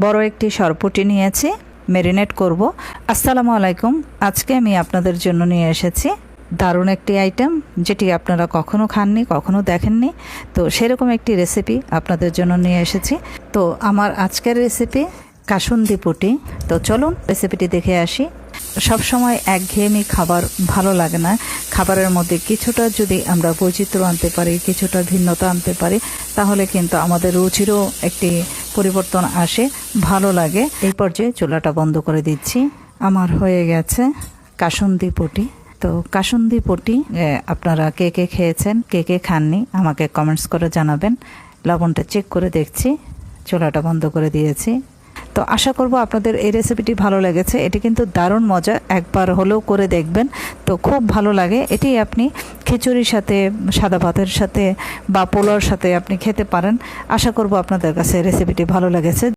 বড় একটি সরপুঁটি নিয়েছি, ম্যারিনেট করব। আসসালামু আলাইকুম। আজকে আমি আপনাদের জন্য নিয়ে এসেছি দারুণ একটি আইটেম, যেটি আপনারা কখনো খাননি, কখনো দেখেননি। তো সেরকম একটি রেসিপি আপনাদের জন্য নিয়ে এসেছি। তো আমার আজকের রেসিপি কাসুন্দি পুঁটি। তো চলুন রেসিপিটি দেখে আসি। সব সময় একঘেয়েমি খাবার ভালো লাগে না। খাবারের মধ্যে কিছুটা যদি আমরা বৈচিত্র্য আনতে পারি, কিছুটা ভিন্নতা আনতে পারি, তাহলে কিন্তু আমাদের রুচিরও একটি পরিবর্তন আসে, ভালো লাগে। এই পর্যায়ে চুলাটা বন্ধ করে দিচ্ছি। আমার হয়ে গেছে কাসুন্দি পুঁটি। তো কাসুন্দি পুঁটি আপনারা কে কে খেয়েছেন, কে কে খাননি আমাকে কমেন্টস করে জানাবেন। লবণটা চেক করে দেখছি, চুলাটা বন্ধ করে দিয়েছি। তো আশা করব আপনাদের এই রেসিপিটি ভালো লেগেছে। এটি কিন্তু দারুণ মজা, একবার হলেও করে দেখবেন। তো খুব ভালো লাগে। এটি আপনি খিচুড়ির সাথে, সাদা ভাতের সাথে বা পোলাওর সাথে আপনি খেতে পারেন। আশা করব আপনাদের কাছে রেসিপিটি ভালো লেগেছে।